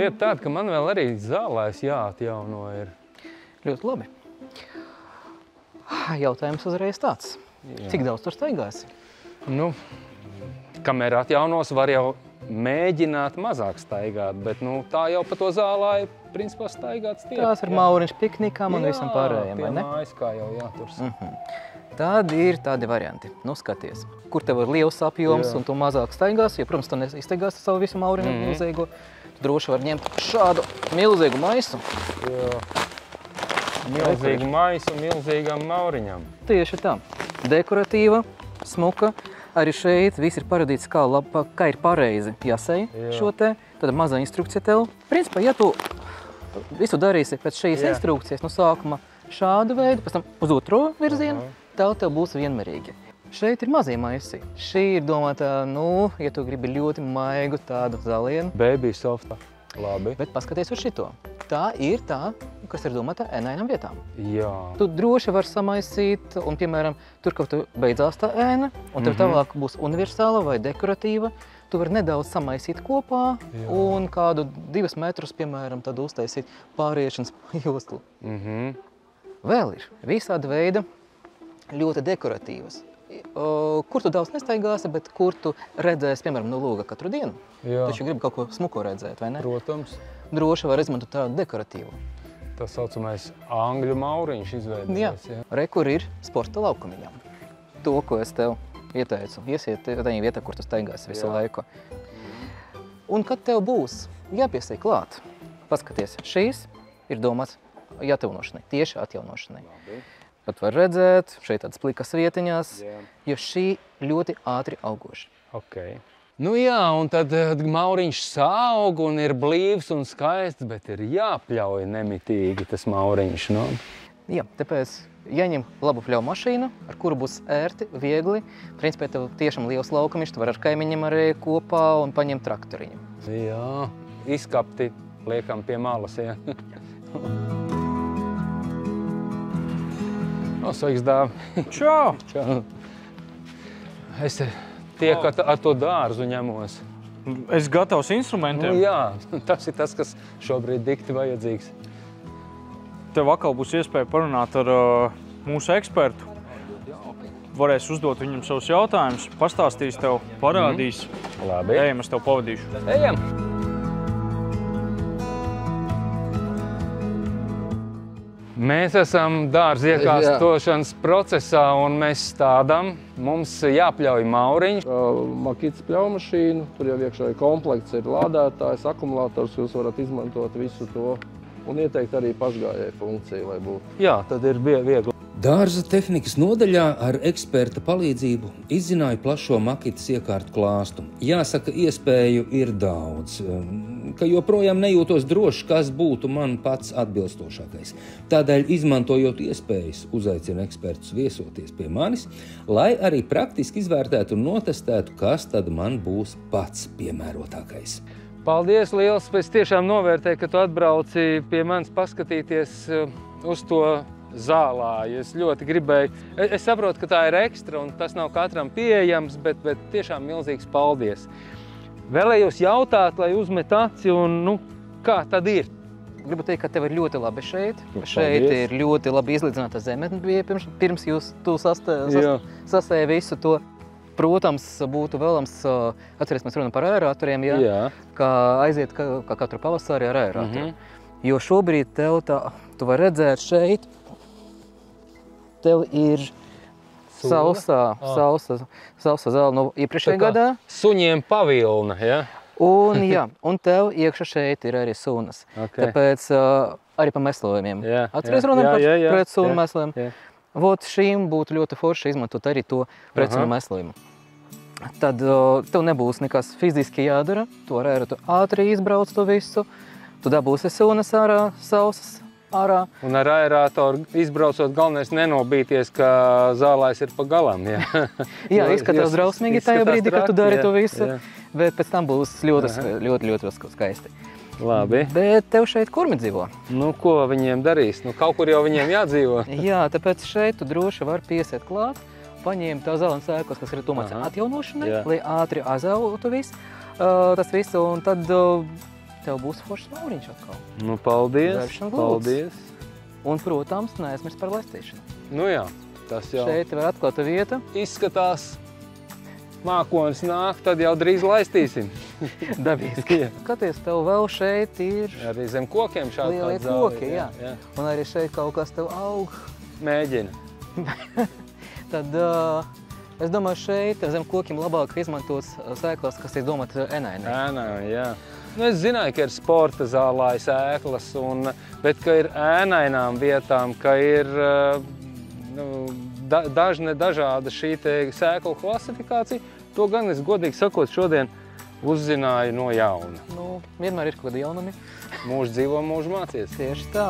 lieta tāda, ka man vēl arī zālājs jāatjauno ir. Ļoti labi. Jautājums uzreiz tāds. Cik daudz tur staigāsi? Nu, kamēr atjaunos, var jau mēģināt mazāk staigāt, bet nu, tā jau pa to zālāju principā staigāts tiek. Tās ir mauriņš piknikām un visam pārējiem, vai ne? Jā, pie mājas kā jau jāturs. Tad ir tādi varianti. Nu, skaties, kur tev ir liels apjoms un tu mazāk staigāsi, jo, protams, tu neizstaigāsi savu visu mauriņu milzīgo. Tu droši var ņemt šādu milzīgu maisu. Jā. Milzīgu maisu milzīgam mauriņam. Tieši tā. Dekoratīva, smuka. Arī šeit viss ir paradīts, kā ir pareizi jāsej šo te. Tad maza instrukcija tev. Principā, ja tu visu darīsi pēc šīs instrukcijas, no sākuma šādu veidu, pēc tam uz otro virzienu, tev būs vienmērīgi. Šeit ir mazie maisi. Šī ir domāta, nu, ja tu gribi ļoti maigu tādu zalienu. Baby softā. Labi. Bet paskaties uz šito. Tā ir tā, kas ir domāta ēnainām vietām. Jā. Tu droši var samaisīt, un, piemēram, tur, kaut tu beidzās tā ēna, un tev tālāk būs universāla vai dekoratīva, tu vari nedaudz samaisīt kopā un kādu 2 metrus, piemēram, tad uztaisīt pāriešanas joslu. Vēl ir visādi veidi ļoti dekoratīvas. Kur tu daudz nestaigāsi, bet kur tu redzēsi, piemēram, no loga katru dienu. Taču gribi kaut ko smuko redzēt, vai ne? Protams. Droši var izmantot tādu dekoratīvu. Tā saucamais angļu mauriņš izveidojas. Jā. Re, kur ir sporta laukumiņam. To, ko es tev ieteicu. Iesiet tajā vietā, kur tu staigāsi visu laiku. Un kad tev būs jāpiesai klāt, paskaties, šīs ir domāts atjaunošanai, tieši atjaunošanai. Pat var redzēt, šeit tādas plikas vietiņās, jo šī ļoti ātri augoša. Nu jā, un tad mauriņš sāug un ir blīvs un skaists, bet ir jāpļauj nemitīgi tas mauriņš. No? Jā, tāpēc jāņem labu pļauju mašīnu, ar kuru būs ērti, viegli. Principā tev tiešām liels laukumiņš, tu var ar kaimiņiem arī kopā un paņemt traktoriņu. Jā, izkapti liekam pie malas, jā. Sveiks, dāvi! Čau! Čau! Es tiek ar to dārzu ņemos. Es gatavs instrumentiem. Nu jā, tas ir tas, kas šobrīd dikti vajadzīgs. Tev atkal būs iespēja parunāt ar mūsu ekspertu. Varēs uzdot viņam savus jautājumus, pastāstīs tev, parādīs. Labi. Ejam, es tev pavadīšu. Ejam! Mēs esam dārza iekārtošanas procesā un mēs stādām. Mums jāpļauj mauriņš. Makits pļaumašīnu, tur jau iekšā komplekts ir lādētājs, akumulators, jūs varat izmantot visu to. Un ieteikt arī pašgājēju funkciju, lai būtu. Jā, tad ir viegli. Dārza tehnikas nodaļā ar eksperta palīdzību izzināju plašo makitas iekārtu klāstu. Jāsaka, iespēju ir daudz, ka joprojām nejūtos droši, kas būtu man pats atbilstošākais. Tādēļ, izmantojot iespējas, uzaicinu ekspertus viesoties pie manis, lai arī praktiski izvērtētu un notestētu, kas tad man būs pats piemērotākais. Paldies liels! Es tiešām novērtēju, ka tu atbrauci pie manis paskatīties uz to zālāju. Es ļoti gribēju. Es saprotu, ka tā ir ekstra un tas nav katram pieejams, bet tiešām milzīgs paldies. Vēlējos jautāt, lai uzmet aci un, nu, kā tad ir? Gribu teikt, ka tev ir ļoti labi šeit. Šeit ir ļoti labi izlīdzināta zeme bija pirms jūs tu sasēja visu to. Protams, būtu vēlams, atceries, mēs runājam par aeratoriem, kā aiziet kā katru pavasari ar aeratoru. Jo šobrīd tev tu var redzēt šeit, tev ir sausa zāle no iepriekšējā gadā. Suņiem pavilna, ja? Un tev iekšā šeit ir arī sunas. Tāpēc arī pa meslojumiem. Atceries runājam pret sunu meslojumiem. Vot šīm būtu ļoti forši izmantot arī to pret sunu meslojumu. Tad tev nebūs nekas fiziski jādara, tu ar aeratoru ātri izbrauc to visu, tu dabūsi sunas ārā, sausas ārā. Un ar aeratoru izbraucot galvenais nenobīties, ka zālājs ir pa galam, jā. Jā, izskatās drausmīgi tajā brīdī, kad tu dari to visu, bet pēc tam būs ļoti skaisti. Labi. Bet tev šeit kurmi dzīvo? Nu, ko viņiem darīs? Nu, kaut kur jau viņiem jādzīvo. Jā, tāpēc šeit tu droši var piesiet klāt, paņemt tā zāles sēklas, kas ir domāts atjaunošanai, lai ātri azautu tas viss, un tad tev būs foršs mauriņš atkal. Nu, paldies, Vēršana glūts. paldies. Un, protams, neaizmirst par laistīšanu. Nu jā, tas jau Šeit var atklāta vieta. izskatās. Mākonis nāk, tad jau drīz laistīsim. Dabiski. Jā. Skaties, tev vēl šeit ir Arī zem kokiem šādi lielie kādi zāli. koki, jā. Un arī šeit kaut kas tev aug. Mēģina. Tad es domāju, šeit zem kokiem labāk izmantot sēklas, kas ir domāti enainai. Ēnā, jā. Nu, es zināju, ka ir sporta zālājas ēklas, bet ka ir ēnainām vietām, ka ir dažāda šī sēklu klasifikācija. To gan es godīgi sakot šodien uzzināju no jauna. Nu, vienmēr ir kaut kādi jaunumi. Mūžs dzīvo, mūžs mācies. Tieši tā.